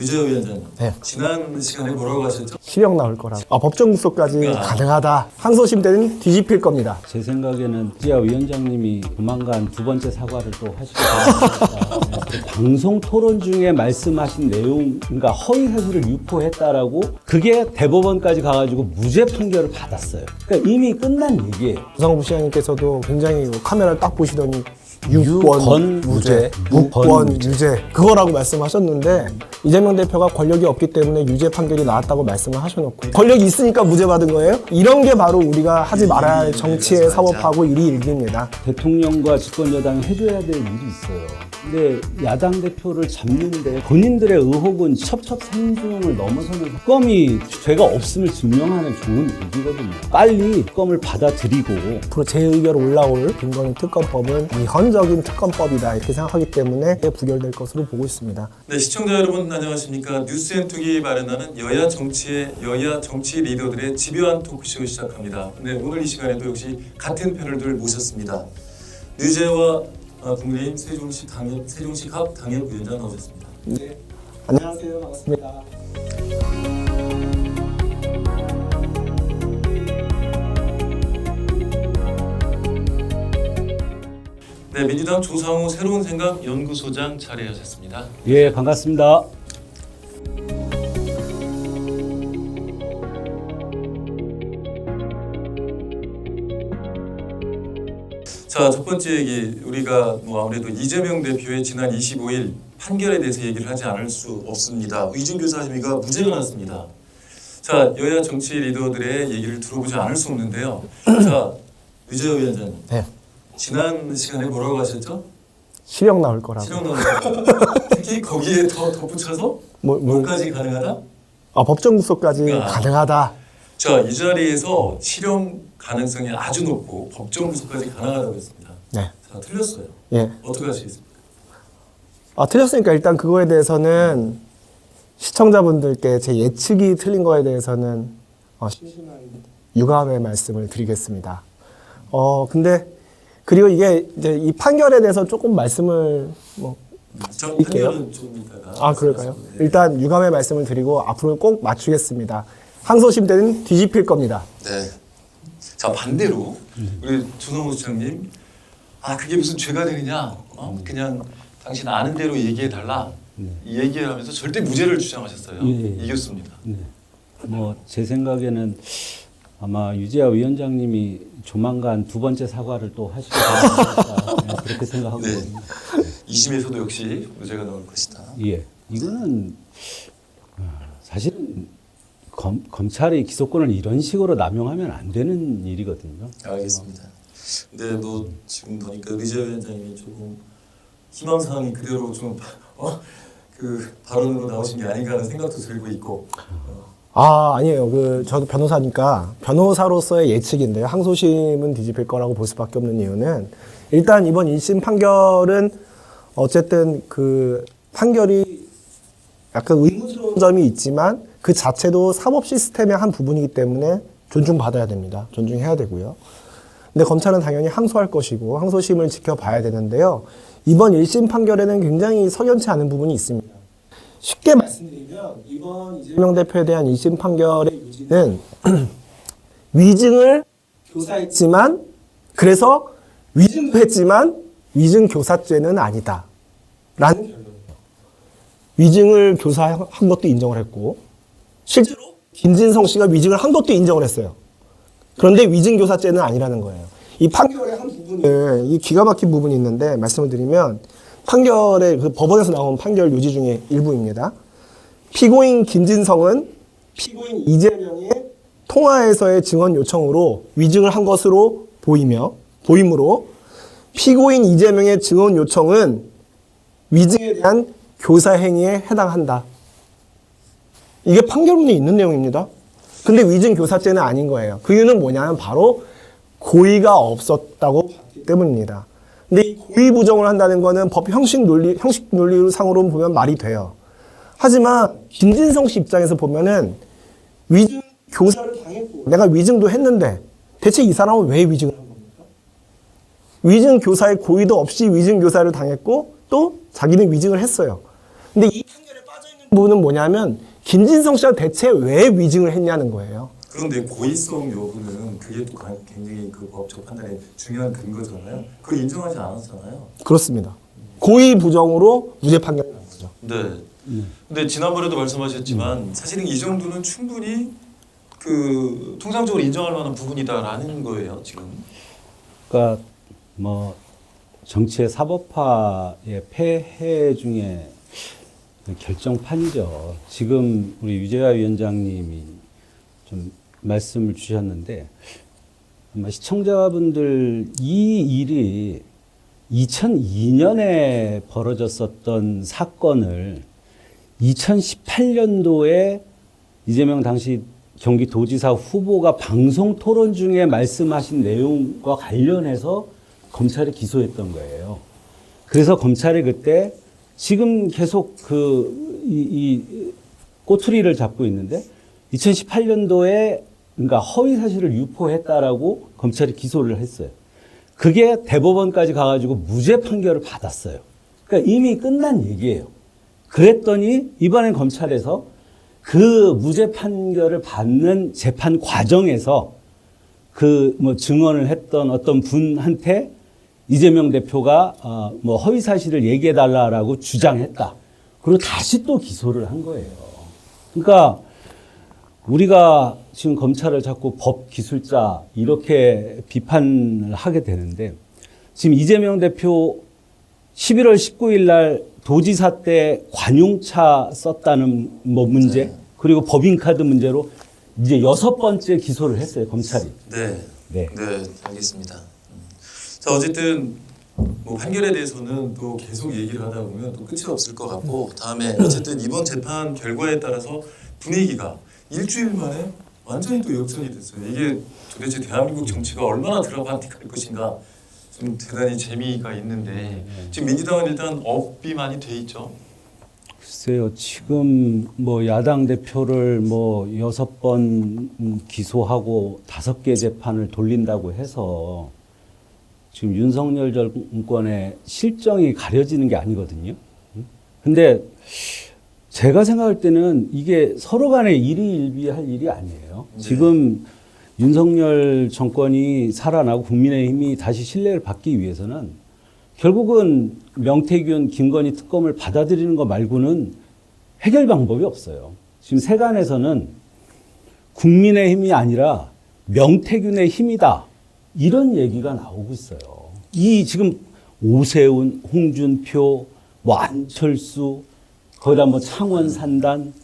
유재호 위원장님, 네. 지난 시간에 뭐라고 하셨죠? 실형 나올 거라고. 법정 구속까지 가능하다. 항소심 때는 뒤집힐 겁니다. 제 생각에는 유재호 위원장님이 조만간 두 번째 사과를 또 하시게 됩니다. 방송 토론 중에 말씀하신 내용, 그러니까 허위 사실을 유포했다라고 그게 대법원까지 가가지고 무죄 판결을 받았어요. 그러니까 이미 끝난 얘기예요. 조상우 부시장님께서도 굉장히 카메라를 딱 보시더니 유권 무죄, 유권 유죄 그거라고 말씀하셨는데 이재명 대표가 권력이 없기 때문에 유죄 판결이 나왔다고 말씀을 하셔놓고 권력이 있으니까 무죄 받은 거예요? 이런 게 바로 우리가 하지 말아야 할 정치의 사법하고 일이 일기입니다. 대통령과 집권여당이 해줘야 될 일이 있어요. 근데 야당 대표를 잡는데 본인들의 의혹은 첩첩산중을 넘어서는 특검이 죄가 없음을 증명하는 좋은 얘기거든요. 빨리 특검을 받아들이고 앞으로 재의결 올라올 김건희 특검법은 위헌적인 특검법이다 이렇게 생각하기 때문에 부결될 것으로 보고 있습니다. 네, 시청자 여러분 안녕하십니까? 뉴스앤투기 마련하는 여야 정치 리더들의 집요한 토크쇼 시작합니다. 네, 오늘 이 시간에도 역시 같은 패널들 모셨습니다. 유재와 국민의힘 세종시갑 당협위원장 나오셨습니다. 네. 안녕하세요. 반갑습니다. 네, 민주당 조상우 새로운 생각 연구소장 자리하셨습니다. 예, 반갑습니다. 자, 첫 번째 얘기 우리가 아무래도 이재명 대표의 지난 25일 판결에 대해서 얘기를 하지 않을 수 없습니다. 위증교사 혐의가 무죄가 났습니다. 자, 여야 정치 리더들의 얘기를 들어보지 않을 수 없는데요. 자, 유재호 위원장님. 네. 지난 시간에 뭐라고 하셨죠? 실형 나올 거라고. 실형 나올 거라고. 특히 거기에 더 덧붙여서 뭐까지 가능하다? 법정 구속까지 가능하다. 자, 이 자리에서 실형 가능성이 아주 높고 법정 구속까지 가능하다고 했습니다. 네. 자, 틀렸어요. 예. 어떻게 하시겠습니까? 틀렸으니까 일단 그거에 대해서는 시청자분들께 제 예측이 틀린 거에 대해서는 심심한 유감의 말씀을 드리겠습니다. 근데 그리고 이게 이제 이 판결에 대해서 조금 말씀을 드릴게요. 판결은 좀 이따가. 그럴까요? 일단 유감의 말씀을 드리고 앞으로 꼭 맞추겠습니다. 항소심 때는 뒤집힐 겁니다. 네. 자, 반대로 우리 조성우 시장님, 그게 무슨 죄가 되느냐? 그냥 당신 아는 대로 얘기해 달라. 이 얘기를 하면서 절대 무죄를 주장하셨어요. 예. 이겼습니다. 네. 제 생각에는 아마 유재하 위원장님이 조만간 두 번째 사과를 또 하시게 되지 그렇게 생각하고 네. 있습니다. 2심에서도 역시 무죄가 나올 것이다. 예, 이거는 사실은 검찰이 기소권을 이런 식으로 남용하면 안 되는 일이거든요. 알겠습니다. 근데 지금 보니까 의재 위원장님이 조금 희망사항이 그대로 좀 그 발언으로 나오신 게 아닌가 하는 생각도 들고 있고. 아니에요. 저도 변호사니까 변호사로서의 예측인데요. 항소심은 뒤집힐 거라고 볼 수밖에 없는 이유는 일단 이번 1심 판결은 어쨌든 그 판결이 약간 의무스러운 점이 있지만 그 자체도 사법 시스템의 한 부분이기 때문에 존중받아야 됩니다. 존중해야 되고요. 근데 검찰은 당연히 항소할 것이고 항소심을 지켜봐야 되는데요. 이번 1심 판결에는 굉장히 석연치 않은 부분이 있습니다. 쉽게 말씀드리면 이번 이재명 대표에 대한 1심 판결의 요지는 위증을 교사했지만 그래서 위증도 했지만 위증교사죄는 아니다 라는 결론이에요. 위증을 교사한 것도 인정을 했고 실제로 김진성 씨가 위증을 한 것도 인정을 했어요. 그런데 위증교사죄는 아니라는 거예요. 이 판결의 한 부분을 이 기가 막힌 부분이 있는데 말씀을 드리면 판결의 그 법원에서 나온 판결 요지 중에 일부입니다. 피고인 김진성은 피고인 이재명의 통화에서의 증언 요청으로 위증을 한 것으로 보이므로 피고인 이재명의 증언 요청은 위증에 대한 교사 행위에 해당한다. 이게 판결문에 있는 내용입니다. 근데 위증 교사죄는 아닌 거예요. 그 이유는 뭐냐면 바로 고의가 없었다고 봤기 때문입니다. 근데 이 고의 부정을 한다는 거는 법 형식 논리 상으로 보면 말이 돼요. 하지만 김진성 씨 입장에서 보면은 위증 교사를 당했고 내가 위증도 했는데 대체 이 사람은 왜 위증을 한 겁니까? 위증 교사의 고의도 없이 위증 교사를 당했고 또 자기는 위증을 했어요. 근데 이 판결에 빠져 있는 부분은 뭐냐면 김진성 씨가 대체 왜 위증을 했냐는 거예요. 그런데 고의성 여부는 그게 또 굉장히 그 법적 판단의 중요한 근거잖아요. 그걸 인정하지 않았잖아요. 그렇습니다. 고의 부정으로 무죄 판결이 난 거죠. 네. 근데 지난번에도 말씀하셨지만 사실은 이 정도는 충분히 그 통상적으로 인정할 만한 부분이다라는 거예요, 지금. 그러니까 뭐 정치의 사법화의 폐해 중에 결정판이죠. 지금 우리 유재하 위원장님이 좀 말씀을 주셨는데 아마 시청자분들 이 일이 2002년에 벌어졌었던 사건을 2018년도에 이재명 당시 경기도지사 후보가 방송 토론 중에 말씀하신 내용과 관련해서 검찰이 기소했던 거예요. 그래서 검찰이 그때 지금 계속 이 꼬투리를 잡고 있는데 2018년도에 그러니까 허위 사실을 유포했다라고 검찰이 기소를 했어요. 그게 대법원까지 가가지고 무죄 판결을 받았어요. 그러니까 이미 끝난 얘기예요. 그랬더니 이번엔 검찰에서 그 무죄 판결을 받는 재판 과정에서 그 뭐 증언을 했던 어떤 분한테 이재명 대표가 뭐 허위 사실을 얘기해 달라라고 주장했다. 그리고 다시 또 기소를 한 거예요. 그러니까 우리가 지금 검찰을 자꾸 법 기술자 이렇게 비판을 하게 되는데 지금 이재명 대표 11월 19일 날 도지사 때 관용차 썼다는 뭐 문제 그리고 법인카드 문제로 이제 6번째 기소를 했어요, 검찰이. 네. 네. 네, 알겠습니다. 자, 어쨌든 뭐 판결에 대해서는 또 계속 얘기를 하다 보면 또 끝이 없을 것 같고 다음에 어쨌든 이번 재판 결과에 따라서 분위기가 일주일 만에 완전히 또 역전이 됐어요. 이게 도대체 대한민국 정치가 얼마나 드라마틱할 것인가 좀 대단히 재미가 있는데 지금 민주당은 일단 업이 많이 돼 있죠. 글쎄요, 지금 뭐 야당 대표를 뭐 6번 기소하고 5개 재판을 돌린다고 해서 지금 윤석열 정권의 실정이 가려지는 게 아니거든요. 근데 제가 생각할 때는 이게 서로 간에 일희일비할 일이 아니에요. 네. 지금 윤석열 정권이 살아나고 국민의힘이 다시 신뢰를 받기 위해서는 결국은 명태균, 김건희 특검을 받아들이는 것 말고는 해결 방법이 없어요. 지금 세간에서는 국민의힘이 아니라 명태균의 힘이다. 이런 얘기가 나오고 있어요. 이 지금 오세훈, 홍준표, 뭐 안철수, 거기다 뭐 창원 산단,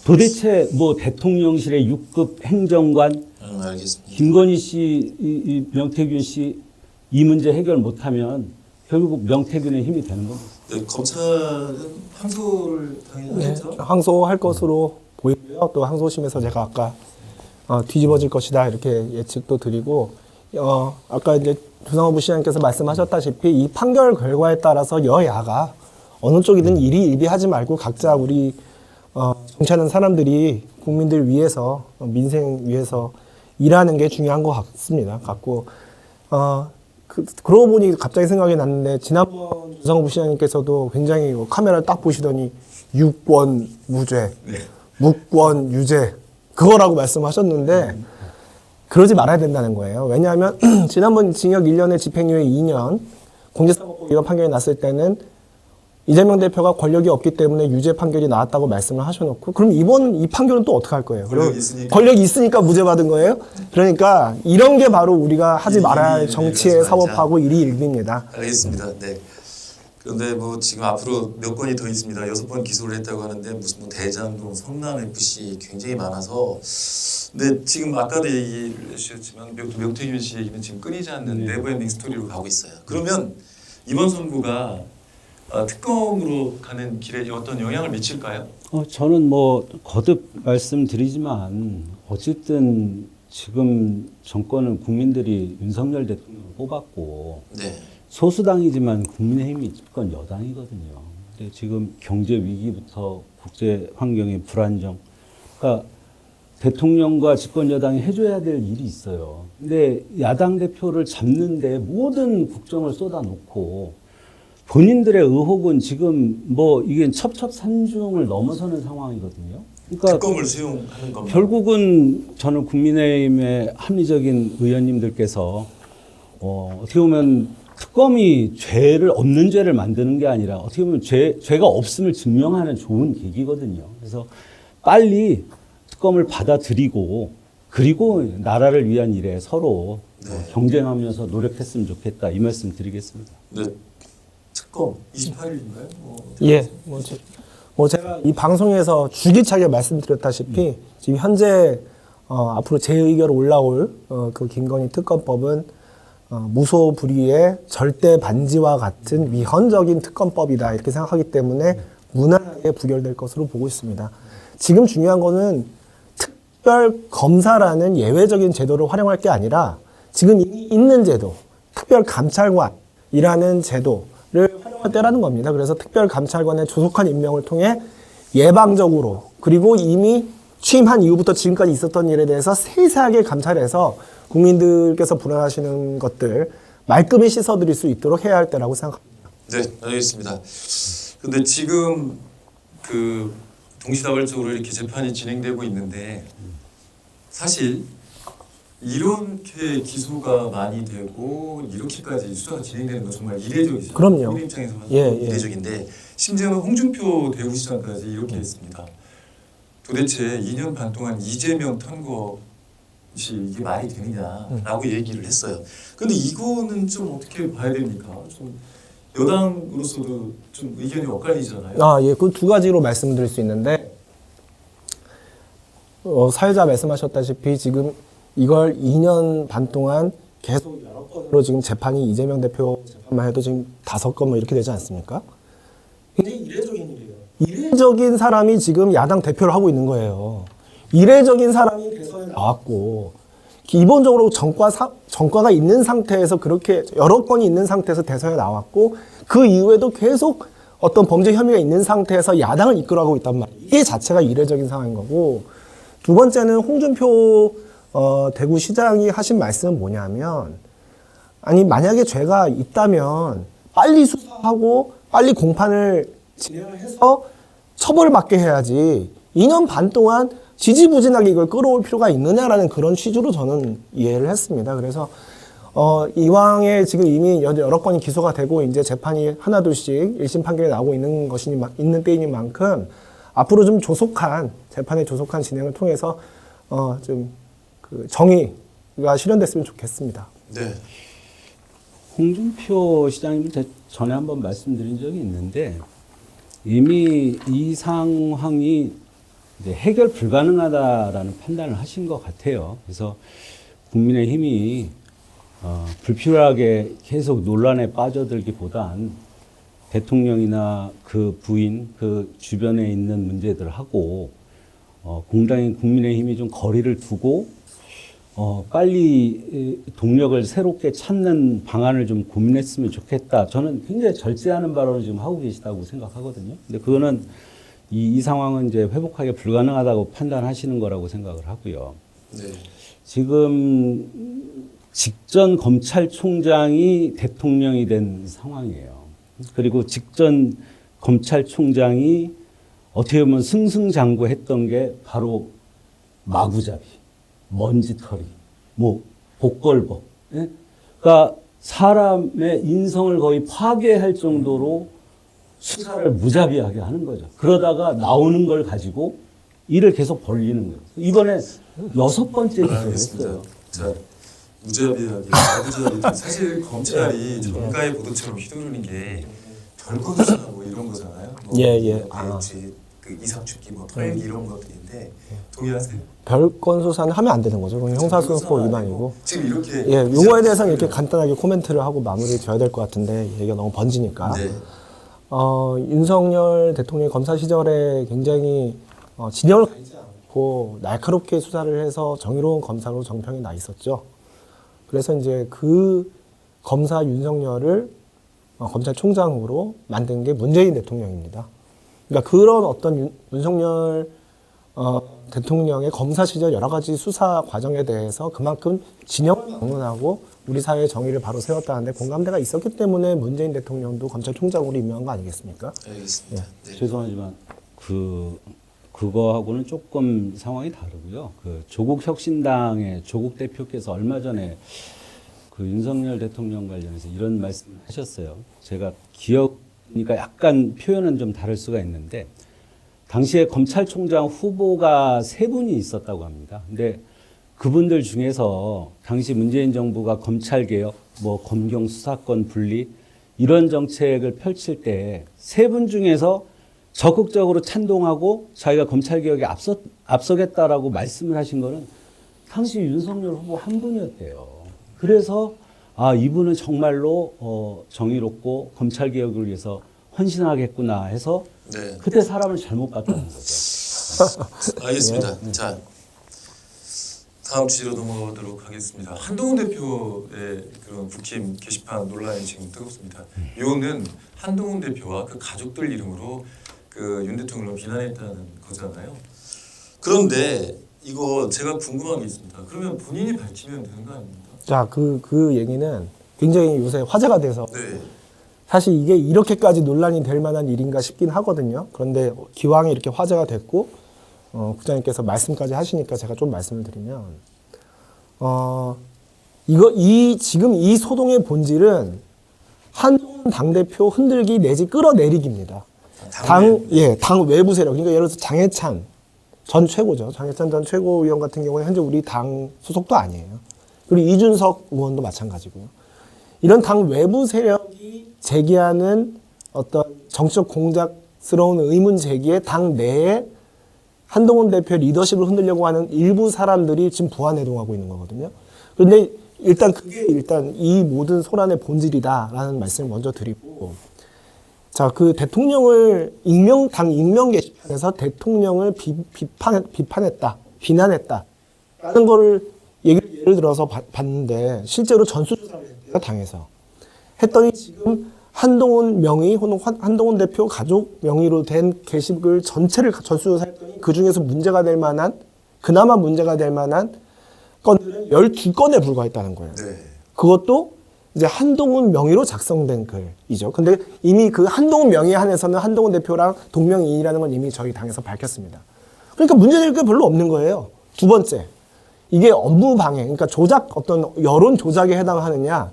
도대체 뭐 대통령실의 6급 행정관, 알겠습니다. 김건희 씨, 이 명태균 씨 이 문제 해결 못하면 결국 명태균의 힘이 되는 겁니다. 네, 검찰은 항소를 당연하죠. 항소할 것으로 보이고요. 또 항소심에서 제가 아까 뒤집어질 것이다 이렇게 예측도 드리고 아까 이제 조상호 부시장께서 말씀하셨다시피 이 판결 결과에 따라서 여야가 어느 쪽이든 일희일비하지 말고 각자 우리 정치하는 사람들이 국민들 위해서 민생 위해서 일하는 게 중요한 것 같습니다. 그러고 보니 갑자기 생각이 났는데 지난번 조상호 부시장님께서도 굉장히 카메라를 딱 보시더니 유권 무죄, 무권 유죄 그거라고 말씀하셨는데 그러지 말아야 된다는 거예요. 왜냐하면 지난번 징역 1년에 집행유예 2년 공직선거법 위반 판결이 났을 때는 이재명 대표가 권력이 없기 때문에 유죄 판결이 나왔다고 말씀을 하셔놓고 그럼 이번 이 판결은 또 어떻게 할 거예요? 권력이 있으니까 무죄 받은 거예요? 그러니까 이런 게 바로 우리가 하지 말아야 할 정치의 사법하고 일희일비입니다. 알겠습니다. 네. 그런데 뭐 지금 앞으로 몇 건이 더 있습니다. 6번 기소를 했다고 하는데 무슨 뭐 대장동, 성남 FC 굉장히 많아서 근데 지금 아까도 얘기를 해주셨지만 명태균 씨 얘기는 지금 끊이지 않는 네버엔딩 스토리로 가고 있어요. 그러면 이번 선고가 특검으로 가는 길에 어떤 영향을 미칠까요? 저는 뭐 거듭 말씀드리지만 어쨌든 지금 정권은 국민들이 윤석열 대통령을 뽑았고 네. 소수당이지만 국민의힘이 집권 여당이거든요. 근데 지금 경제 위기부터 국제 환경의 불안정, 그러니까 대통령과 집권 여당이 해줘야 될 일이 있어요. 근데 야당 대표를 잡는데 모든 국정을 쏟아놓고 본인들의 의혹은 지금 뭐 이게 첩첩산중을 넘어서는 상황이거든요. 그러니까 특검을 수용하는 겁니다. 결국은 저는 국민의힘의 합리적인 의원님들께서 어떻게 보면 특검이 죄를 없는 죄를 만드는 게 아니라 어떻게 보면 죄가 없음을 증명하는 좋은 계기거든요. 그래서 빨리 특검을 받아들이고 그리고 나라를 위한 일에 서로 경쟁하면서 노력했으면 좋겠다 이 말씀 드리겠습니다. 네. 특검 28일인가요? 예, 제가 이 방송에서 주기차게 말씀드렸다시피 지금 현재 앞으로 제 의결로 올라올 그 김건희 특검법은 무소불위의 절대 반지와 같은 위헌적인 특검법이다 이렇게 생각하기 때문에 무난하게 부결될 것으로 보고 있습니다. 지금 중요한 거는 특별 검사라는 예외적인 제도를 활용할 게 아니라 지금 이미 있는 제도, 특별 감찰관이라는 제도를 활용할 때라는 겁니다. 그래서 특별 감찰관의 조속한 임명을 통해 예방적으로 그리고 이미 취임한 이후부터 지금까지 있었던 일에 대해서 세세하게 감찰해서 국민들께서 불안하시는 것들 말끔히 씻어드릴 수 있도록 해야 할 때라고 생각합니다. 네, 알겠습니다. 근데 지금 그 동시다발적으로 이렇게 재판이 진행되고 있는데 사실 이렇게 기소가 많이 되고 이렇게까지 수사가 진행되는 건 정말 이례적이죠. 그럼요. 우리 입장에서는 예. 이례적인데 심지어는 홍준표 대구시장까지 이렇게 했습니다. 도대체 2년 반 동안 이재명 탄 것이 이게 말이 되느냐라고 얘기를 했어요. 근데 이거는 좀 어떻게 봐야 됩니까? 좀 여당으로서도 좀 의견이 엇갈리잖아요. 예, 그 두 가지로 말씀드릴 수 있는데 사회자 말씀하셨다시피 지금 이걸 2년 반 동안 계속 여러 건으로 지금 재판이 이재명 대표 재판만 해도 지금 5건 뭐 이렇게 되지 않습니까? 굉장히 이례적인 일이에요. 이례적인 사람이 지금 야당 대표를 하고 있는 거예요. 이례적인 사람이 대선에 나왔고 기본적으로 전과가 있는 상태에서 그렇게 여러 건이 있는 상태에서 대선에 나왔고 그 이후에도 계속 어떤 범죄 혐의가 있는 상태에서 야당을 이끌어가고 있단 말이에요. 이게 자체가 이례적인 상황인 거고 두 번째는 홍준표 대구시장이 하신 말씀은 뭐냐면 아니 만약에 죄가 있다면 빨리 수사하고 빨리 공판을 진행해서 처벌을 받게 해야지 2년 반 동안 지지부진하게 이걸 끌어올 필요가 있느냐라는 그런 취지로 저는 이해를 했습니다. 그래서 이왕에 지금 이미 여러 건이 기소가 되고 이제 재판이 하나둘씩 1심 판결이 나오고 있는 때인 만큼 앞으로 좀 재판의 조속한 진행을 통해서 좀 그 정의가 실현됐으면 좋겠습니다. 네. 홍준표 시장님 전에 한번 말씀드린 적이 있는데 이미 이 상황이 이제 해결 불가능하다라는 판단을 하신 것 같아요. 그래서 국민의힘이 불필요하게 계속 논란에 빠져들기보단 대통령이나 그 부인, 그 주변에 있는 문제들하고 공당인 국민의힘이 좀 거리를 두고 빨리 동력을 새롭게 찾는 방안을 좀 고민했으면 좋겠다. 저는 굉장히 절제하는 발언을 지금 하고 계시다고 생각하거든요. 근데 그거는 이 상황은 이제 회복하기 불가능하다고 판단하시는 거라고 생각을 하고요. 네. 지금 직전 검찰총장이 대통령이 된 상황이에요. 그리고 직전 검찰총장이 어떻게 보면 승승장구했던 게 바로 마구잡이, 먼지털이, 뭐 복걸법. 예? 그러니까 사람의 인성을 거의 파괴할 정도로 수사를 무자비하게 하는 거죠. 그러다가 나오는 걸 가지고 일을 계속 벌리는 거예요. 이번에 6번째 기소했어요. 자, 무자비하게, 마구잡이. 사실 검찰이 정가의 보도처럼 휘두르는 게 별거 수사하고 이런 거잖아요. 뭐 예. 그 이삭축기, 뭐 털기 이런 것들인데 동의하세요? 별건 수사는 하면 안 되는 거죠. 그건 형사소송법 위반이고. 지금 이렇게 예, 요거에 대해서는 이렇게 간단하게 코멘트를 하고 마무리 지어야 될 것 같은데 얘기가 너무 번지니까. 네. 윤석열 대통령이 검사 시절에 굉장히 진영을 가리지 않고 날카롭게 수사를 해서 정의로운 검사로 정평이 나 있었죠. 그래서 이제 그 검사 윤석열을 검찰총장으로 만든 게 문재인 대통령입니다. 그러니까 그런 어떤 윤석열 대통령의 검사 시절 여러 가지 수사 과정에 대해서 그만큼 진영을 방문하고 우리 사회의 정의를 바로 세웠다는데 공감대가 있었기 때문에 문재인 대통령도 검찰총장으로 임명한 거 아니겠습니까? 알겠습니다. 네. 죄송하지만 그거하고는 조금 상황이 다르고요. 그 조국 혁신당의 조국 대표께서 얼마 전에 그 윤석열 대통령 관련해서 이런 말씀을 하셨어요. 제가 기억이니까 약간 표현은 좀 다를 수가 있는데 당시에 검찰총장 후보가 3분이 있었다고 합니다. 근데 그분들 중에서 당시 문재인 정부가 검찰개혁, 뭐 검경 수사권 분리 이런 정책을 펼칠 때 3분 중에서 적극적으로 찬동하고 자기가 검찰개혁에 앞서겠다라고 말씀을 하신 거는 당시 윤석열 후보 한 분이었대요. 그래서 이분은 정말로 정의롭고 검찰개혁을 위해서 헌신하겠구나 해서 네. 그때 사람을 잘못 봤다는 거죠. 알겠습니다. 자, 다음 주제로 넘어가도록 하겠습니다. 한동훈 대표의 그런 국힘 게시판 논란이 지금 뜨겁습니다. 이거는 한동훈 대표와 그 가족들 이름으로 그 윤 대통령을 비난했다는 거잖아요. 그런데 이거 제가 궁금한 게 있습니다. 그러면 본인이 밝히면 되는 거 아닙니까? 자, 그 얘기는 굉장히 요새 화제가 돼서 네. 사실 이게 이렇게까지 논란이 될 만한 일인가 싶긴 하거든요. 그런데 기왕에 이렇게 화제가 됐고 국장님께서 말씀까지 하시니까 제가 좀 말씀을 드리면 지금 이 소동의 본질은 한동훈 당대표 흔들기 내지 끌어내리기입니다. 당 외부 세력, 그러니까 예를 들어서 장해찬 전 최고죠. 장해찬 전 최고위원 같은 경우는 현재 우리 당 소속도 아니에요. 그리고 이준석 의원도 마찬가지고요. 이런 당 외부 세력이 제기하는 어떤 정치적 공작스러운 의문 제기에 당 내에 한동훈 대표의 리더십을 흔들려고 하는 일부 사람들이 지금 부안해동하고 있는 거거든요. 그런데 그게 이 모든 소란의 본질이다라는 말씀을 먼저 드리고, 자, 그 대통령을 당 익명 게시판에서 대통령을 비판했다, 비난했다라는 거를 예를 들어서 봤는데 실제로 전수조사를 했대요, 당에서. 했더니 지금 한동훈 명의 혹은 한동훈 대표 가족 명의로 된 게시글 전체를 전수조사했더니 그중에서 그나마 문제가 될 만한 건들은 12건에 불과했다는 거예요. 네. 그것도 이제 한동훈 명의로 작성된 글이죠. 근데 이미 그 한동훈 명의에 한해서는 한동훈 대표랑 동명이인이라는 건 이미 저희 당에서 밝혔습니다. 그러니까 문제될 게 별로 없는 거예요. 두 번째, 이게 업무 방해, 그러니까 어떤 여론 조작에 해당하느냐,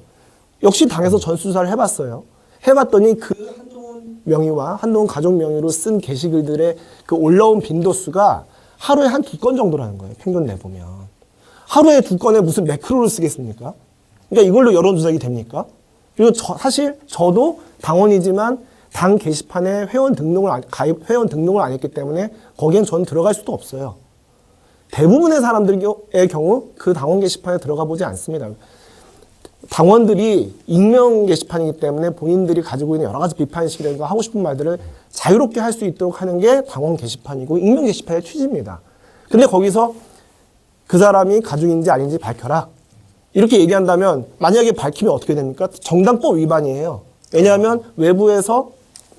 역시 당에서 전수조사를 해봤어요. 해봤더니 그 한동훈 명의와 한동훈 가족 명의로 쓴 게시글들의 그 올라온 빈도수가 하루에 한 2건 정도라는 거예요. 평균 내보면. 하루에 2건에 무슨 매크로를 쓰겠습니까? 그러니까 이걸로 여론 조작이 됩니까? 그리고 사실 저도 당원이지만 당 게시판에 회원 등록을 안 했기 때문에 거기엔 저는 들어갈 수도 없어요. 대부분의 사람들의 경우 그 당원 게시판에 들어가 보지 않습니다. 당원들이 익명 게시판이기 때문에 본인들이 가지고 있는 여러 가지 비판식이라든가 하고 싶은 말들을 자유롭게 할 수 있도록 하는 게 당원 게시판이고 익명 게시판의 취지입니다. 근데 거기서 그 사람이 가족인지 아닌지 밝혀라, 이렇게 얘기한다면 만약에 밝히면 어떻게 됩니까? 정당법 위반이에요. 왜냐하면 외부에서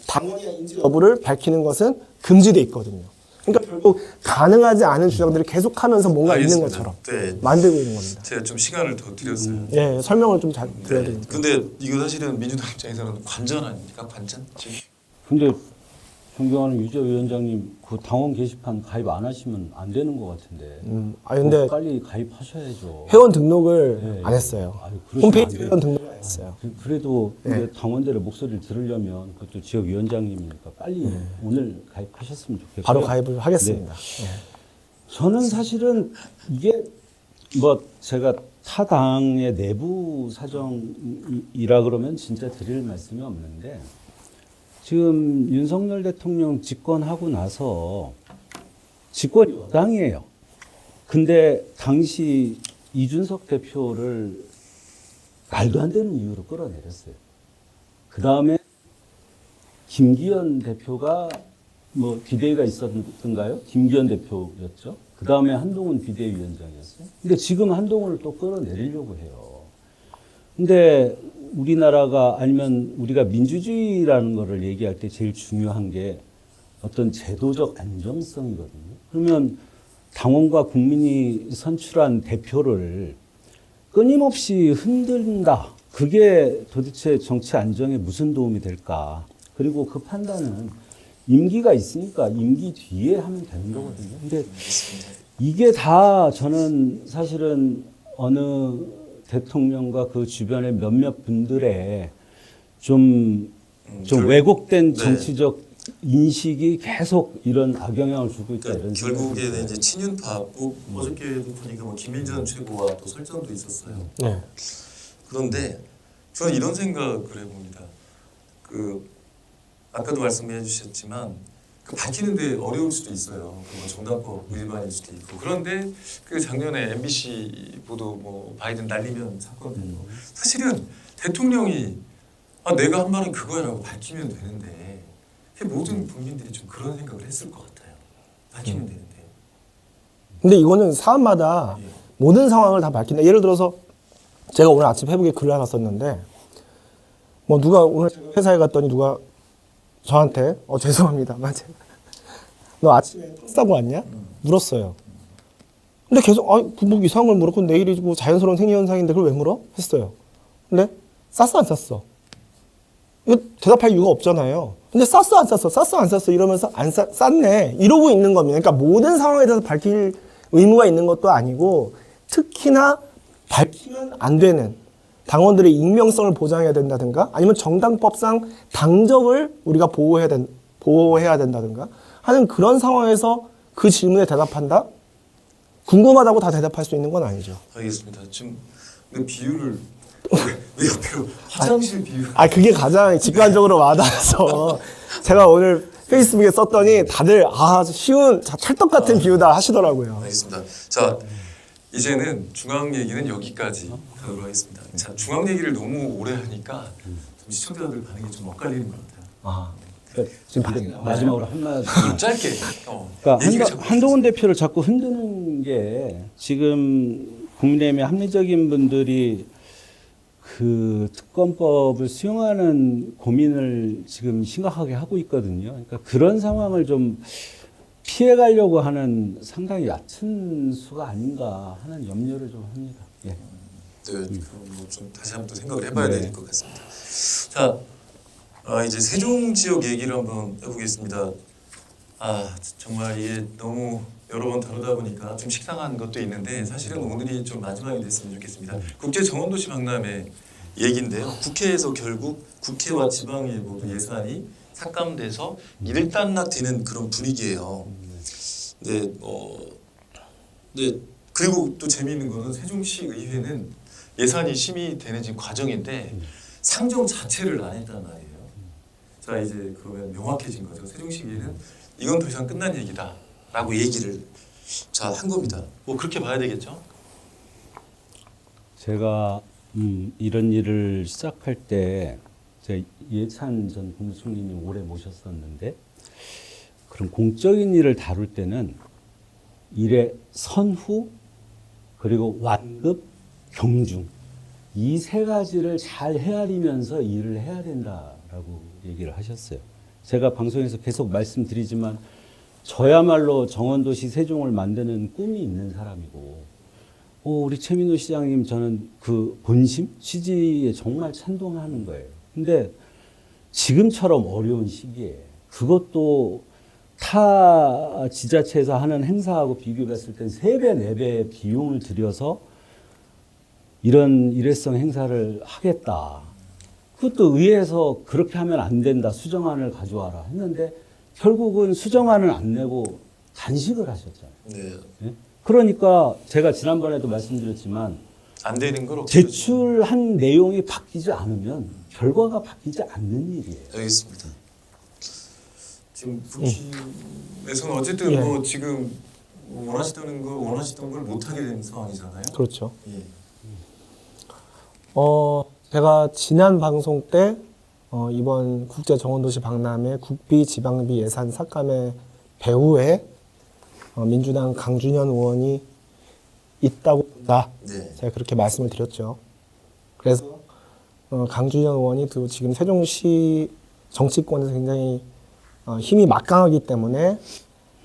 당원인지 여부를 밝히는 것은 금지돼 있거든요. 그러니까 결국 가능하지 않은 주장들을 계속하면서 뭔가 알겠습니다. 있는 것처럼 네. 만들고 있는 겁니다. 제가 좀 시간을 더 드렸어요. 예, 설명을 좀 잘 드려야 네. 되니까. 근데 이거 사실은 민주당 입장에서는 관전 아닙니까? 관전? 지금? 근데 존경하는 유재 위원장님 그 당원 게시판 가입 안 하시면 안 되는 것 같은데. 근데 빨리 가입하셔야죠. 회원 등록을 네, 안 했어요. 그러시면 홈페이지 안 돼요. 회원 등록을 안 했어요. 그래도 네. 이제 당원들의 목소리를 들으려면 그것도 지역위원장님이니까 빨리 오늘 가입하셨으면 좋겠고요. 바로 가입을 하겠습니다. 네. 저는 사실은 이게 뭐 제가 타 당의 내부 사정이라 그러면 진짜 드릴 말씀이 없는데 지금 윤석열 대통령 집권하고 나서 집권 여당이에요. 근데 당시 이준석 대표를 말도 안 되는 이유로 끌어내렸어요. 그 다음에 김기현 대표가 뭐 비대위가 있었던가요? 김기현 대표였죠. 그 다음에 한동훈 비대위원장이었어요. 근데 지금 한동훈을 또 끌어내리려고 해요. 근데 우리나라가 아니면 우리가 민주주의라는 거를 얘기할 때 제일 중요한 게 어떤 제도적 안정성이거든요. 그러면 당원과 국민이 선출한 대표를 끊임없이 흔든다. 그게 도대체 정치 안정에 무슨 도움이 될까? 그리고 그 판단은 임기가 있으니까 임기 뒤에 하면 되는 거거든요. 근데 이게 다 저는 사실은 어느 대통령과 그 주변의 몇몇 분들의 좀 왜곡된 네. 정치적 인식이 계속 이런 악영향을 주고 있다. 그러니까 이런 생각이 결국에는 들어요. 이제 친윤파, 어저께도 보니까 뭐 김일전 최고와 또 설전도 있었어요. 네. 그런데 저는 이런 생각을 해봅니다. 그 아까도 말씀해 주셨지만 그 밝히는데 어려울 수도 있어요. 뭐 정당법 위반일 수도 있고. 그런데 그 작년에 MBC 보도 뭐 바이든 날리면 사건 되고 사실은 대통령이 내가 한 말은 그거야라고 밝히면 되는데 모든 국민들이 좀 그런 생각을 했을 것 같아요. 밝히면 되는데. 근데 이거는 사안마다 예. 모든 상황을 다 밝힌다. 예를 들어서 제가 오늘 아침 페북에 글을 하나 썼는데 뭐 누가 오늘 회사에 갔더니 누가 저한테 죄송합니다. 맞아. 너 아침에 턱 싸고 왔냐? 물었어요. 근데 계속 뭐 이상한 걸 물었고 내일이 뭐 자연스러운 생리 현상인데 그걸 왜 물어? 했어요. 근데 쌌어 안 쌌어? 이거 대답할 이유가 없잖아요. 근데 쌌어 안 쌌어? 쌌어 안 쌌어? 이러면서 안 쌌네 이러고 있는 겁니다. 그러니까 모든 상황에 대해서 밝힐 의무가 있는 것도 아니고 특히나 밝히면 안 되는 당원들의 익명성을 보장해야 된다든가 아니면 정당법상 당적을 우리가 보호해야 된다든가 하는 그런 상황에서 그 질문에 대답한다? 궁금하다고 다 대답할 수 있는 건 아니죠. 알겠습니다. 지금 그 비유를 내 옆으로 화장실 비유. 그게 가장 직관적으로 와닿아서 제가 오늘 페이스북에 썼더니 다들 쉬운 찰떡 같은 비유다 하시더라고요. 알겠습니다. 자, 이제는 중앙 얘기는 여기까지 하도록 하겠습니다. 자, 중앙 얘기를 너무 오래 하니까 좀 시청자들 반응이 좀 엇갈리는 것 같아요. 지금 마지막으로 한마디. 좀 짧게. 그러니까 얘기가 자꾸 한동훈 대표를 자꾸 흔드는 게 지금 국민의힘의 합리적인 분들이 그 특검법을 수용하는 고민을 지금 심각하게 하고 있거든요. 그러니까 그런 상황을 좀 피해가려고 하는 상당히 얕은 수가 아닌가 하는 염려를 좀 합니다. 예. 네, 그럼 뭐좀 다시 한번 또 생각을 해봐야 네. 될 것 같습니다. 자, 이제 세종 지역 얘기를 한번 해보겠습니다. 정말 이게 너무 여러 번 다루다 보니까 좀 식상한 것도 있는데 사실은 오늘이 좀 마지막이 됐으면 좋겠습니다. 국제 정원도시 박람회 얘기인데요. 국회에서 결국 국회와 지방의 모두 예산이 삭감돼서 일단락되는 그런 분위기예요. 네, 네. 그리고 또 재미있는 거는 세종시 의회는 예산이 심의되는 지금 과정인데 상정 자체를 안 했단 말이에요. 자, 이제 그러면 명확해진 거죠. 세종시 의회는 이건 더 이상 끝난 얘기다라고 얘기를 한 겁니다. 뭐 그렇게 봐야 되겠죠? 제가 이런 일을 시작할 때 제가 이해찬 전 국무총리님 오래 모셨었는데 그런 공적인 일을 다룰 때는 일의 선후 그리고 완급, 경중 이 세 가지를 잘 헤아리면서 일을 해야 된다라고 얘기를 하셨어요. 제가 방송에서 계속 말씀드리지만 저야말로 정원도시 세종을 만드는 꿈이 있는 사람이고 우리 최민호 시장님 저는 그 본심, 취지에 정말 찬동하는 거예요. 근데 지금처럼 어려운 시기에 그것도 타 지자체에서 하는 행사하고 비교했을 땐 3배, 4배 비용을 들여서 이런 일회성 행사를 하겠다. 그것도 의회에서 그렇게 하면 안 된다. 수정안을 가져와라 했는데 결국은 수정안을 안 내고 단식을 하셨잖아요. 네. 예? 그러니까 제가 지난번에도 말씀드렸지만 안 되는 걸 없애죠. 제출한 내용이 바뀌지 않으면 결과가 바뀌지 않는 일이에요. 알겠습니다. 지금 국힘에서는 어쨌든 예. 뭐 지금 원하시던 걸 못 하게 된 상황이잖아요. 그렇죠. 예. 제가 지난 방송 때 이번 국제 정원도시 박람회 국비 지방비 예산 삭감의 배후에 민주당 강준현 의원이 있다고 본다. 네. 제가 그렇게 말씀을 드렸죠. 그래서 강준현 의원이 또 지금 세종시 정치권에서 굉장히 힘이 막강하기 때문에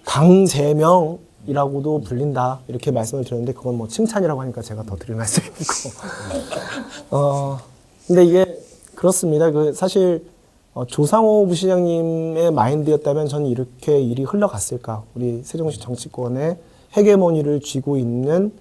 강제명 이라고도 불린다 이렇게 말씀을 드렸는데 그건 뭐 칭찬이라고 하니까 제가 더 드릴 말씀이고 근데 이게 그렇습니다. 그 사실 조상호 부시장님의 마인드였다면 저는 이렇게 일이 흘러갔을까? 우리 세종시 정치권의 헤게모니를 쥐고 있는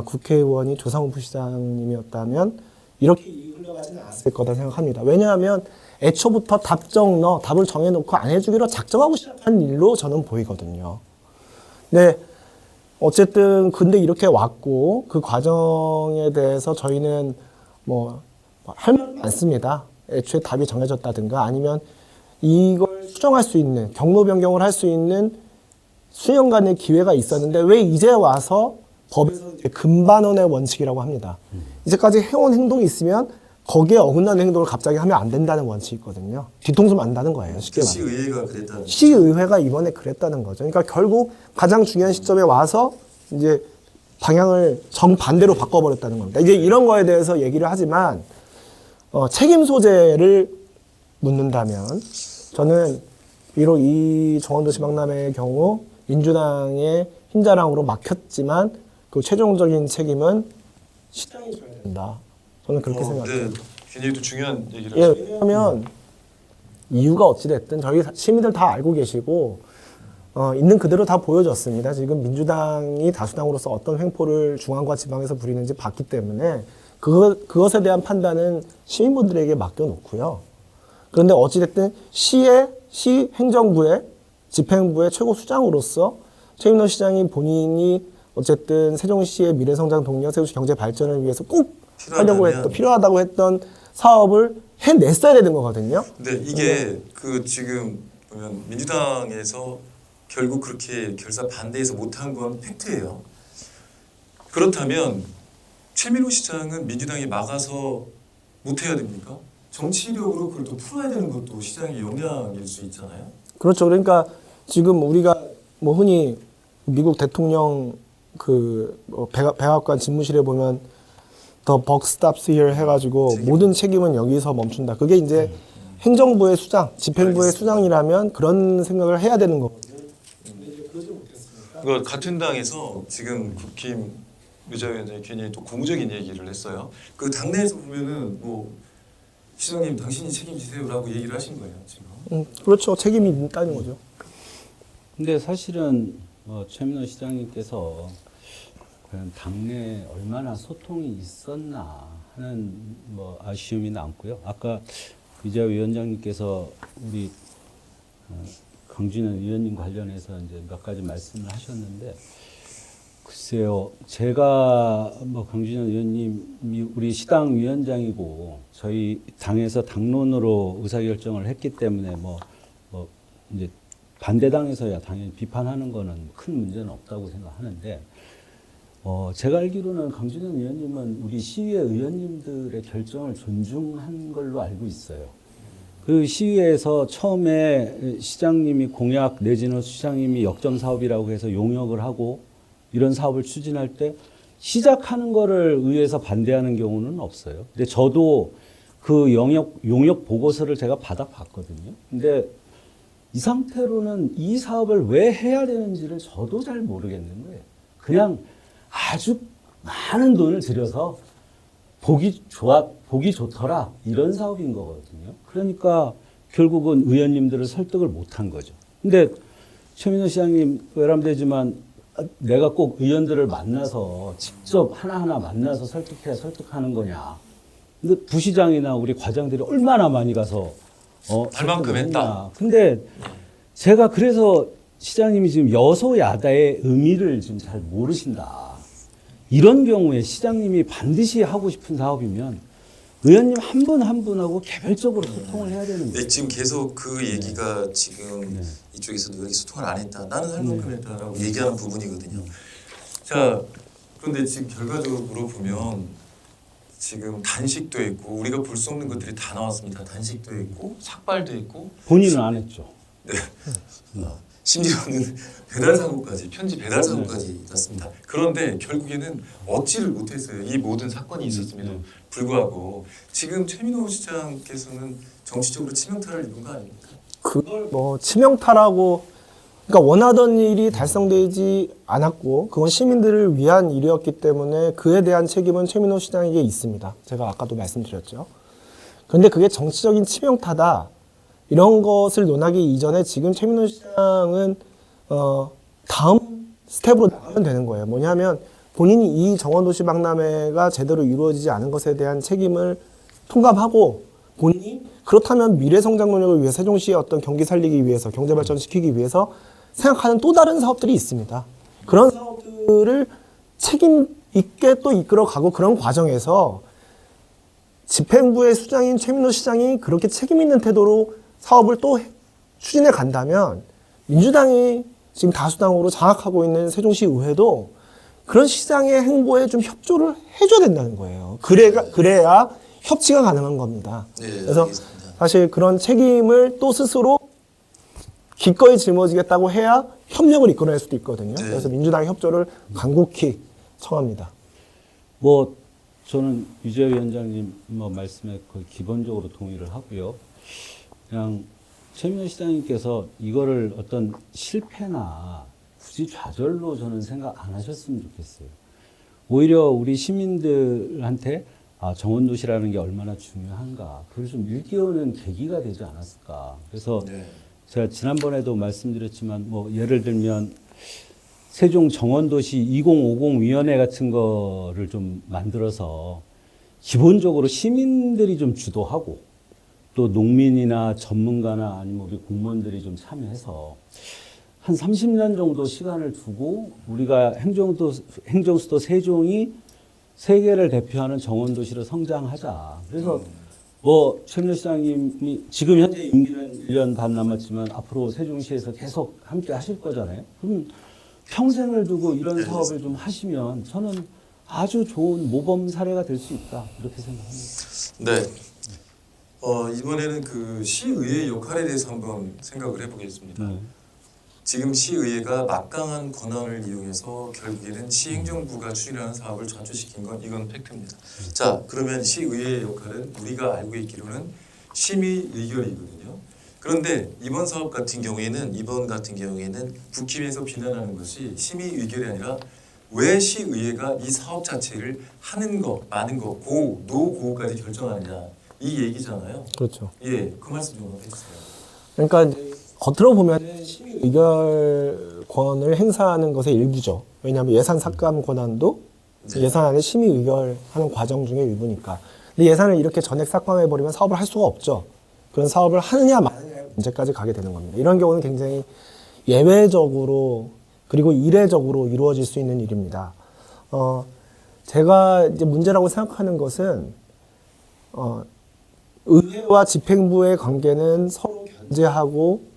국회의원이 조상호 부시장님이었다면 이렇게 일이 흘러가지는 않았을 거다 생각합니다. 왜냐하면 애초부터 답을 정해놓고 안 해주기로 작정하고 시작한 일로 저는 보이거든요. 네, 어쨌든 근데 이렇게 왔고 그 과정에 대해서 저희는 뭐 할 말 많습니다. 애초에 답이 정해졌다든가 아니면 이걸 수정할 수 있는 경로 변경을 할 수 있는 수년간의 기회가 있었는데 왜 이제 와서 법에서 이제 금반원의 원칙이라고 합니다. 이제까지 해온 행동이 있으면 거기에 어긋나는 행동을 갑자기 하면 안 된다는 원칙이 있거든요. 뒤통수 만다는 거예요. 쉽게 말하면. 시의회가 그랬다는 시의회가 이번에 그랬다는 거죠. 그러니까 결국 가장 중요한 시점에 와서 이제 방향을 정반대로 바꿔버렸다는 겁니다. 이제 이런 거에 대해서 얘기를 하지만 책임 소재를 묻는다면 저는 비록 이 정원도시박람회의 경우 민주당의 흰자랑으로 막혔지만 그 최종적인 책임은 시장이 져야 된다. 저는 그렇게 생각해요. 네, 굉장히 또 중요한 얘기를 예, 하시네요. 왜냐하면 이유가 어찌됐든 저희 시민들 다 알고 계시고 있는 그대로 다 보여졌습니다. 지금 민주당이 다수당으로서 어떤 횡포를 중앙과 지방에서 부리는지 봤기 때문에 그것에 대한 판단은 시민분들에게 맡겨놓고요. 그런데 어찌됐든 시 행정부의 집행부의 최고 수장으로서 최민호 시장이 본인이 어쨌든 세종시의 미래성장 동력, 세종시 경제 발전을 위해서 꼭 필요하다고 했던 사업을 해냈어야 되는 거거든요. 근데 이게 그 지금 보면 민주당에서 결국 그렇게 결사 반대해서 못한 건 팩트예요. 그렇다면 최민호 시장은 민주당이 막아서 못해야 됩니까? 정치력으로 그걸 또 풀어야 되는 것도 시장의 역량일 수 있잖아요. 그렇죠. 그러니까 지금 우리가 뭐 흔히 미국 대통령 백악관 집무실에 보면 The buck stops here 해가지고 모든 책임은 여기서 멈춘다. 그게 이제 행정부의 수장, 집행부의 수장이라면 그런 생각을 해야 되는 거거든요. 같은 당에서 지금 국힘 유자위원장이 괜히 또 고무적인 얘기를 했어요. 그 당내에서 보면은 뭐 시장님 당신이 책임지세요라고 얘기를 하신 거예요 지금. 그렇죠. 책임이 있다는 거죠. 근데 사실은 최민호 시장님께서 과연 당내에 얼마나 소통이 있었나 하는 뭐 아쉬움이 남고요. 아까 유자위원장님께서 우리 강준현 의원님 관련해서 이제 몇 가지 말씀을 하셨는데. 글쎄요, 제가 뭐 강준현 의원님이 우리 시당 위원장이고 저희 당에서 당론으로 의사결정을 했기 때문에 뭐 이제 반대당에서야 당연히 비판하는 거는 큰 문제는 없다고 생각하는데 제가 알기로는 강준현 의원님은 우리 시의회 의원님들의 결정을 존중한 걸로 알고 있어요. 그 시의회에서 처음에 시장님이 공약 내지는 시장님이 역점 사업이라고 해서 용역을 하고 이런 사업을 추진할 때 시작하는 거를 의회에서 반대하는 경우는 없어요. 근데 저도 그 용역 보고서를 제가 받아봤거든요. 근데 이 상태로는 이 사업을 왜 해야 되는지를 저도 잘 모르겠는 거예요. 그냥 아주 많은 돈을 들여서 보기 좋더라 이런 사업인 거거든요. 그러니까 결국은 의원님들을 설득을 못한 거죠. 근데 최민호 시장님 외람되지만 내가 꼭 의원들을 만나서 직접 하나하나 만나서 설득하는 거냐. 근데 부시장이나 우리 과장들이 얼마나 많이 가서 할 만큼 했다. 근데 제가 그래서 시장님이 지금 여소야다의 의미를 지금 잘 모르신다. 이런 경우에 시장님이 반드시 하고 싶은 사업이면 의원님 한 분 한 분하고 개별적으로 소통을 해야 되는 거예요. 네, 지금 계속 그 얘기가 지금 이쪽에서도 왜 소통을 안 했다. 나는 할 만큼 했다라고 얘기하는 부분이거든요. 자, 그런데 지금 결과적으로 보면 지금 단식도 있고 우리가 볼 수 없는 것들이 다 나왔습니다. 단식도 있고 삭발도 있고 본인은 안 했죠. 네. 심지어는 배달 사고까지 편지 배달 사고까지 났습니다. 그런데 결국에는 얻지를 못했어요. 이 모든 사건이 있었음에도 불구하고 지금 최민호 시장께서는 정치적으로 치명타를 입은 거 아닙니까? 그걸 뭐 치명타라고 그러니까 원하던 일이 달성되지 않았고 그건 시민들을 위한 일이었기 때문에 그에 대한 책임은 최민호 시장에게 있습니다. 제가 아까도 말씀드렸죠. 그런데 그게 정치적인 치명타다 이런 것을 논하기 이전에 지금 최민호 시장은 다음 스텝으로 나가면 되는 거예요. 뭐냐면 본인이 이 정원도시 박람회가 제대로 이루어지지 않은 것에 대한 책임을 통감하고 본인이 그렇다면 미래 성장 노력을 위해 세종시의 어떤 경기 살리기 위해서 경제 발전시키기 위해서 생각하는 또 다른 사업들이 있습니다. 그런 사업들을 책임 있게 또 이끌어가고 그런 과정에서 집행부의 수장인 최민호 시장이 그렇게 책임 있는 태도로 사업을 또 추진해 간다면 민주당이 지금 다수당으로 장악하고 있는 세종시 의회도 그런 시장의 행보에 좀 협조를 해줘야 된다는 거예요. 그래야 협치가 가능한 겁니다. 네, 그래서 알겠습니다. 사실 그런 책임을 또 스스로 기꺼이 짊어지겠다고 해야 협력을 이끌어낼 수도 있거든요. 네. 그래서 민주당의 협조를 간곡히 청합니다. 뭐 저는 유재 위원장님 뭐 말씀에 거의 기본적으로 동의를 하고요. 그냥 최민호 시장님께서 이거를 어떤 실패나 굳이 좌절로 저는 생각 안 하셨으면 좋겠어요. 오히려 우리 시민들한테 정원도시라는 게 얼마나 중요한가 그걸 좀 일깨우는 계기가 되지 않았을까. 그래서 네. 제가 지난번에도 말씀드렸지만 뭐 예를 들면 세종 정원도시 2050 위원회 같은 거를 좀 만들어서 기본적으로 시민들이 좀 주도하고 또 농민이나 전문가나 아니면 우리 공무원들이 좀 참여해서 한 30년 정도 시간을 두고 우리가 행정수도 세종이 세계를 대표하는 정원도시로 성장하자. 그래서 뭐 최민호 시장님이 지금 현재 임기는 1년 반 남았지만 앞으로 세종시에서 계속 함께 하실 거잖아요. 그럼 평생을 두고 이런 사업을 좀 하시면 저는 아주 좋은 모범 사례가 될 수 있다 이렇게 생각합니다. 네. 이번에는 그 시의회 역할에 대해서 한번 생각을 해보겠습니다. 네. 지금 시의회가 막강한 권한을 이용해서 결국에는 시행정부가 추진하는 사업을 좌초시킨 건 이건 팩트입니다. 자, 그러면 시의회의 역할은 우리가 알고 있기로는 심의 의결이거든요. 그런데 이번 같은 경우에는 국힘에서 비난하는 것이 심의 의결이 아니라 왜 시의회가 이 사업 자체를 하는 거, 마는 거, 노고까지 결정하느냐 이 얘기잖아요. 그렇죠. 예, 그 말씀 좀 해주세요. 그러니까 이제 겉으로 보면 시민 의결권을 행사하는 것의 일부죠. 왜냐하면 예산 삭감 권한도 네. 예산안에 심의 의결하는 과정 중의 일부니까. 근데 예산을 이렇게 전액 삭감해 버리면 사업을 할 수가 없죠. 그런 사업을 하느냐 마느냐의 문제까지 가게 되는 겁니다. 이런 경우는 굉장히 예외적으로 그리고 이례적으로 이루어질 수 있는 일입니다. 제가 이제 문제라고 생각하는 것은 의회와 집행부의 관계는 서로 견제하고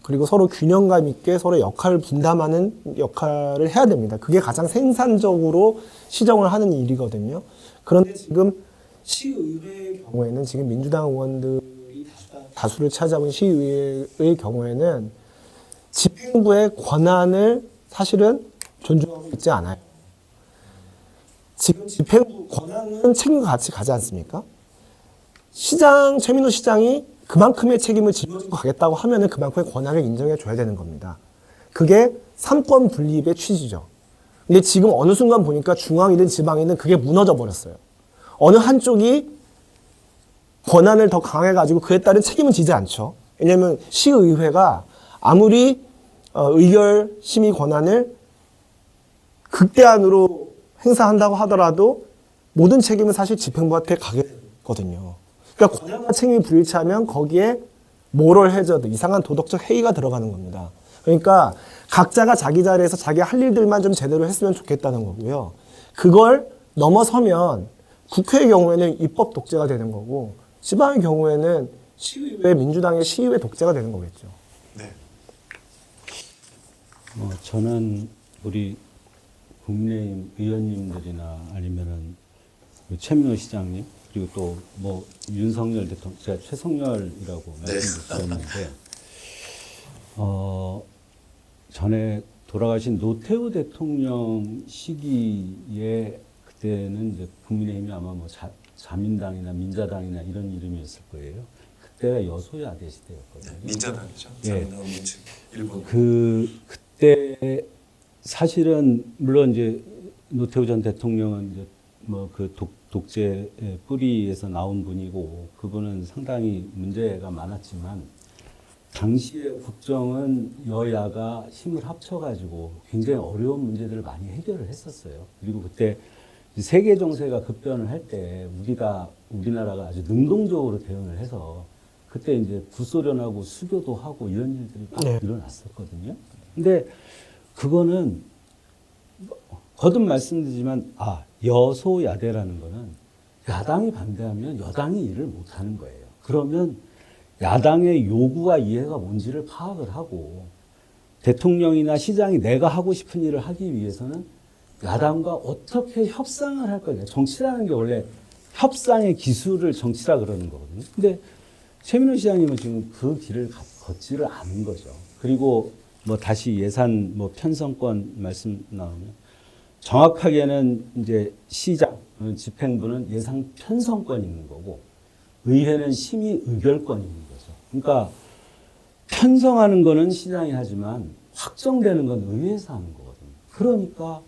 그리고 서로 균형감 있게 서로 역할을 분담하는 역할을 해야 됩니다. 그게 가장 생산적으로 시정을 하는 일이거든요. 그런데 지금 시의회의 경우에는 지금 민주당 의원들이 다수를 차지하고 있는 시의회의 경우에는 집행부의 권한을 사실은 존중하고 있지 않아요. 지금 집행부 권한은 책임과 같이 가지 않습니까? 최민호 시장이 그만큼의 책임을 짊어지고 가겠다고 하면은 그만큼의 권한을 인정해 줘야 되는 겁니다. 그게 삼권 분립의 취지죠. 근데 지금 어느 순간 보니까 중앙이든 지방이든 그게 무너져 버렸어요. 어느 한쪽이 권한을 더 강해가지고 그에 따른 책임은 지지 않죠. 왜냐하면 시의회가 아무리 의결 심의 권한을 극대한으로 행사한다고 하더라도 모든 책임은 사실 집행부한테 가게 되거든요. 그러니까 권한과 책임이 불일치하면 거기에 모럴 해저드, 이상한 도덕적 해이가 들어가는 겁니다. 그러니까 각자가 자기 자리에서 자기 할 일들만 좀 제대로 했으면 좋겠다는 거고요. 그걸 넘어서면 국회의 경우에는 입법 독재가 되는 거고 지방의 경우에는 시의회, 민주당의 시의회 독재가 되는 거겠죠. 네. 저는 우리 국민의힘 의원님들이나 아니면은 최민호 시장님 그리고 또 뭐 윤석열 대통령, 제가 최석열이라고 말씀드렸는데 전에 돌아가신 노태우 대통령 시기에 그때는 이제 국민의힘이 아마 뭐 자민당이나 민자당이나 이런 이름이었을 거예요. 그때가 여소야대 시대였거든요. 민자당이죠. 예. 자민당 민측 일본. 그때 사실은 물론 이제 노태우 전 대통령은 이제 뭐 그 독재의 뿌리에서 나온 분이고 그분은 상당히 문제가 많았지만 당시의 국정은 여야가 힘을 합쳐가지고 굉장히 어려운 문제들을 많이 해결을 했었어요. 그리고 그때 세계 정세가 급변을 할 때 우리나라가 아주 능동적으로 대응을 해서 그때 이제 구소련하고 수교도 하고 이런 일들이 막 네. 일어났었거든요. 근데 그거는 거듭 말씀드리지만 여소야대라는 거는 야당이 반대하면 여당이 일을 못하는 거예요. 그러면 야당의 요구와 이해가 뭔지를 파악을 하고 대통령이나 시장이 내가 하고 싶은 일을 하기 위해서는 야당과 어떻게 협상을 할 거냐. 정치라는 게 원래 협상의 기술을 정치라 그러는 거거든요. 근데 최민호 시장님은 지금 그 길을 걷지를 않은 거죠. 그리고 뭐 다시 예산 뭐 편성권 말씀 나오면 정확하게는 이제 시장, 집행부는 예산 편성권이 있는 거고 의회는 심의 의결권이 있는 거죠. 그러니까 편성하는 거는 시장이 하지만 확정되는 건 의회에서 하는 거거든요. 그러니까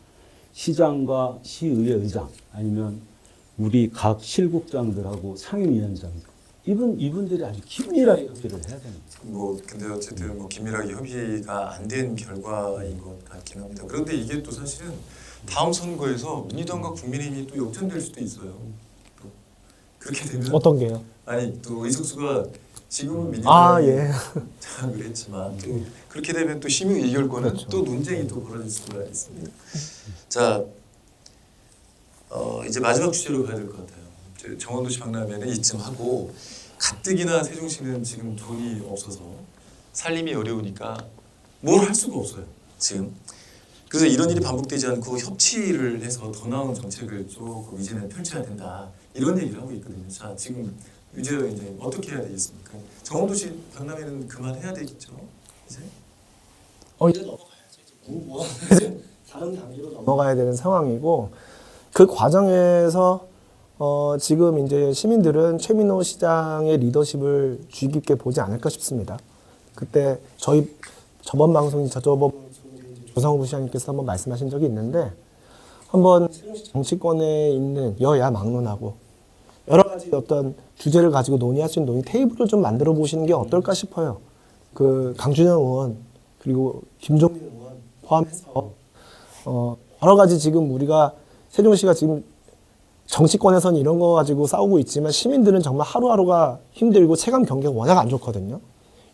시장과 시의회 의장 아니면 우리 각 실국장들하고 상임위원장들 이분들이 아주 긴밀하게 협의를 해야 되는 거죠. 뭐 근데 어쨌든 뭐 긴밀하게 협의가 안 된 결과인 것 같긴 합니다. 그런데 이게 또 사실은 다음 선거에서 민주당과 국민의힘이 또 역전될 수도 있어요. 또 그렇게 되면 어떤 게요? 아니 또 의석수가 지금은 민주당이 예. 장악을 했지만 또 그렇게 되면 또 심의 의결권은 그렇죠. 또 논쟁이 또 벌어질 수가 있습니다. 자, 이제 마지막 주제로 가야 될 것 같아요. 정원도시 박람회는 이쯤 하고 가뜩이나 세종시는 지금 돈이 없어서 살림이 어려우니까 뭘 할 수가 없어요. 지금. 그래서 이런 일이 반복되지 않고 협치를 해서 더 나은 정책을 조금 이제는 펼쳐야 된다. 이런 얘기를 하고 있거든요. 자, 지금 이제 어떻게 해야 되겠습니까? 정원도시 박람회는 그만해야 되겠죠. 이제 이제 넘어가야죠. 다른 단계로 넘어가야 되는 상황이고 그 과정에서 지금 이제 시민들은 최민호 시장의 리더십을 주의 깊게 보지 않을까 싶습니다. 그때 저번 방송이 조성우 시장님께서 한번 말씀하신 적이 있는데 한번 정치권에 있는 여야 막론하고 여러 가지 어떤 주제를 가지고 논의할 수 있는 논의 테이블을 좀 만들어 보시는 게 어떨까 싶어요. 그 강준영 의원 그리고 김종민 의원 포함해서 여러 가지 지금 우리가 세종시가 지금 정치권에서는 이런 거 가지고 싸우고 있지만 시민들은 정말 하루하루가 힘들고 체감 경기가 워낙 안 좋거든요.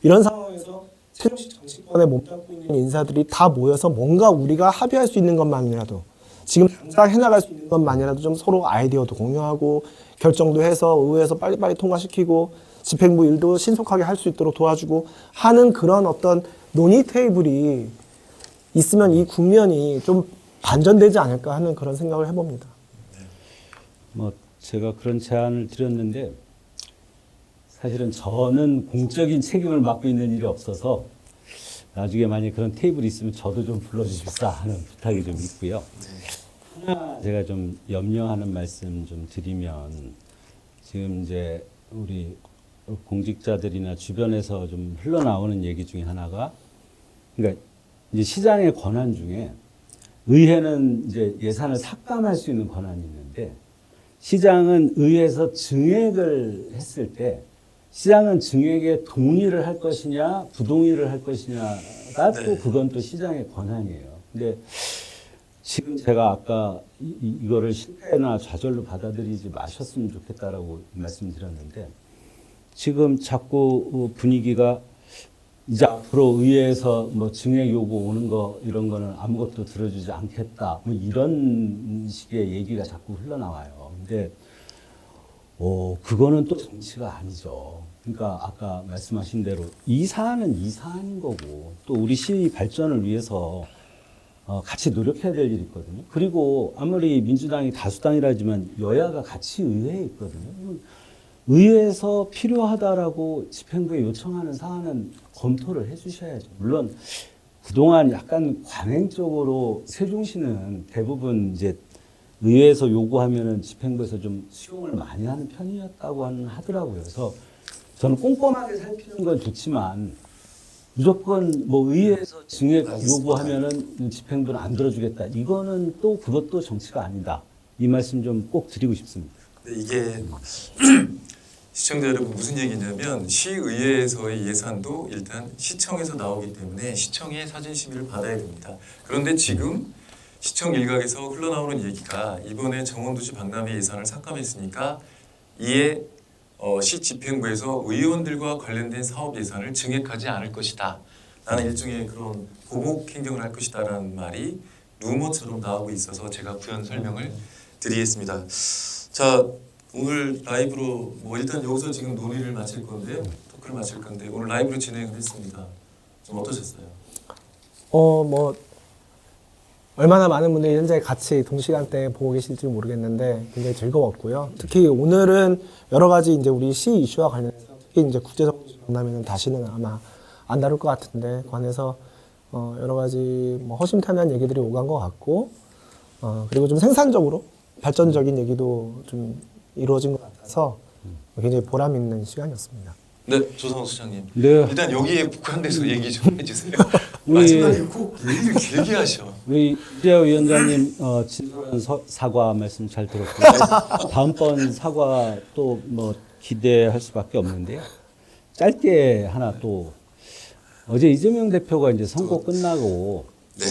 이런 상황에서 세종시 정치권에 몸담고 있는 인사들이 다 모여서 뭔가 우리가 합의할 수 있는 것만이라도 지금 당장 해나갈 수 있는 것만이라도 좀 서로 아이디어도 공유하고 결정도 해서 의회에서 빨리빨리 통과시키고 집행부 일도 신속하게 할 수 있도록 도와주고 하는 그런 어떤 논의 테이블이 있으면 이 국면이 좀 반전되지 않을까 하는 그런 생각을 해봅니다. 뭐 제가 그런 제안을 드렸는데 사실은 저는 공적인 책임을 맡고 있는 일이 없어서 나중에 만약 그런 테이블이 있으면 저도 좀 불러주십사 하는 부탁이 좀 있고요. 하나 제가 좀 염려하는 말씀 좀 드리면 지금 이제 우리 공직자들이나 주변에서 좀 흘러나오는 얘기 중에 하나가 그러니까 이제 시장의 권한 중에 의회는 이제 예산을 삭감할 수 있는 권한이 있는데 시장은 의회에서 증액을 했을 때 시장은 증액에 동의를 할 것이냐 부동의를 할 것이냐가 또 그건 또 시장의 권한이에요. 근데 지금 제가 아까 이거를 실패나 좌절로 받아들이지 마셨으면 좋겠다라고 말씀드렸는데 지금 자꾸 분위기가 이제 앞으로 의회에서 뭐 증액 요구 오는 거 이런 거는 아무것도 들어주지 않겠다 뭐 이런 식의 얘기가 자꾸 흘러나와요. 근데 그거는 또 정치가 아니죠. 그러니까 아까 말씀하신 대로 이 사안은 이 사안인 거고 또 우리 시 발전을 위해서 같이 노력해야 될 일이 있거든요. 그리고 아무리 민주당이 다수당이라지만 여야가 같이 의회에 있거든요. 의회에서 필요하다라고 집행부에 요청하는 사안은 검토를 해 주셔야죠. 물론 그동안 약간 관행적으로 세종시는 대부분 이제 의회에서 요구하면은 집행부에서 좀 수용을 많이 하는 편이었다고 하더라고요. 그래서 저는 꼼꼼하게 살피는 건 좋지만 무조건 뭐 의회에서 증액 요구하면은 집행부는 안 들어주겠다. 이거는 또 그것도 정치가 아니다. 이 말씀 좀 꼭 드리고 싶습니다. 근데 이게 시청자 여러분 무슨 얘기냐면 시의회에서의 예산도 일단 시청에서 나오기 때문에 시청의 사전 심의를 받아야 됩니다. 그런데 지금 시청 일각에서 흘러나오는 얘기가 이번에 정원도시 박람회 예산을 삭감했으니까 이에 시 집행부에서 의원들과 관련된 사업 예산을 증액하지 않을 것이다. 라는 일종의 그런 보복 행정을 할 것이다라는 말이 루머처럼 나오고 있어서 제가 부연 설명을 드리겠습니다. 자, 오늘 라이브로 뭐 일단 여기서 지금 논의를 마칠 건데요. 토크를 마칠 건데 오늘 라이브로 진행을 했습니다. 좀 어떠셨어요? 뭐 얼마나 많은 분들이 현재 같이 동시간대에 보고 계실지 모르겠는데 굉장히 즐거웠고요. 특히 오늘은 여러 가지 이제 우리 시 이슈와 관련해서 특히 이제 국제정치 만나면은 다시는 아마 안 다룰 것 같은데 관해서 여러 가지 뭐 허심탄회한 얘기들이 오간 것 같고 그리고 좀 생산적으로 발전적인 얘기도 좀 이루어진 것 같아서 굉장히 보람 있는 시간이었습니다. 네, 조상욱 수장님. 네. 일단 여기에 국한돼서 얘기 좀 해주세요. 우리- 마지막에 꼭 얘기를 길게 하셔. 우리 이재호 위원장님 진솔한 사과 말씀 잘 들었고요. 다음번 사과 또 뭐 기대할 수밖에 없는데요. 짧게 하나 또 어제 이재명 대표가 이제 선거 끝나고 네.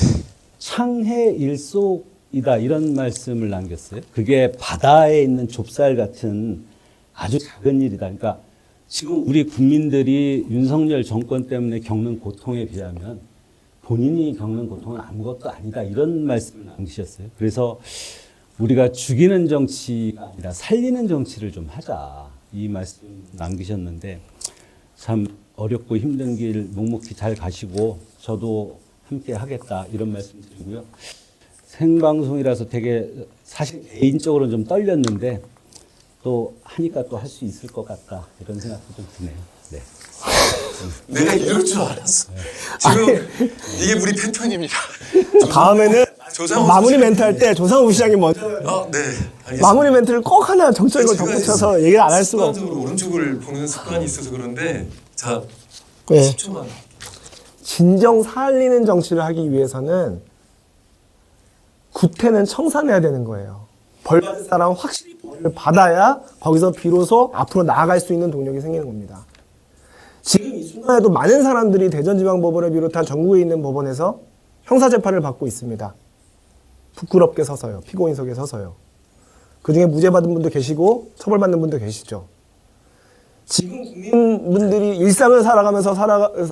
창해 일속이다 이런 말씀을 남겼어요. 그게 바다에 있는 좁쌀 같은 아주 작은 일이다. 그러니까 지금 우리 국민들이 윤석열 정권 때문에 겪는 고통에 비하면 본인이 겪는 고통은 아무것도 아니다. 이런 말씀을 남기셨어요. 그래서 우리가 죽이는 정치가 아니라 살리는 정치를 좀 하자. 이 말씀 남기셨는데 참 어렵고 힘든 길 묵묵히 잘 가시고 저도 함께 하겠다. 이런 말씀 드리고요. 생방송이라서 되게 사실 개인적으로는 좀 떨렸는데 또 하니까 또 할 수 있을 것 같다. 이런 생각도 좀 드네요. 네. 내가 이럴 줄 알았어. 지금 이게 우리 패턴입니다. 다음에는 조상욱 마무리 수장님. 멘트 할 때 조상우 시장이 먼저 네. 알겠습니다. 마무리 멘트를 꼭 하나 정적으로 덧붙여서 얘기를 안 할 수가 없어요. 습관적으로 오른쪽을 보는 습관이 있어서 그런데 자, 네. 10초만. 진정 살리는 정치를 하기 위해서는 구태는 청산해야 되는 거예요. 벌 받을 사람은 확실히 벌을 받아야 거기서 비로소 앞으로 나아갈 수 있는 동력이 생기는 겁니다. 지금 이 순간에도 많은 사람들이 대전지방법원을 비롯한 전국에 있는 법원에서 형사재판을 받고 있습니다. 부끄럽게 서서요. 피고인석에 서서요. 그중에 무죄 받은 분도 계시고 처벌받는 분도 계시죠. 지금 국민분들이 일상을 살아가면서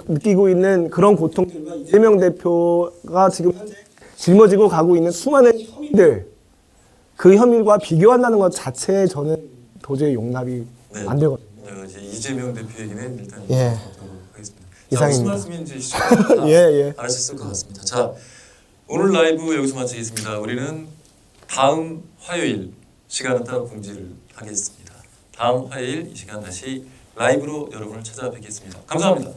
느끼고 있는 그런 고통들과 이재명 대표가 지금 현재 짊어지고 가고 있는 수많은 혐의들, 그 혐의와 비교한다는 것 자체에 저는 도저히 용납이 네. 안 되거든요. 이제 이재명 대표 얘기는 일단 예. 하도록 하겠습니다. 자, 이상입니다. 무슨 말씀인지 시청자 예. 알으셨을 것 같습니다. 자, 오늘 라이브 여기서 마치겠습니다. 우리는 다음 화요일 시간은 따로 공지를 하겠습니다. 다음 화요일 이 시간 다시 라이브로 여러분을 찾아뵙겠습니다. 감사합니다.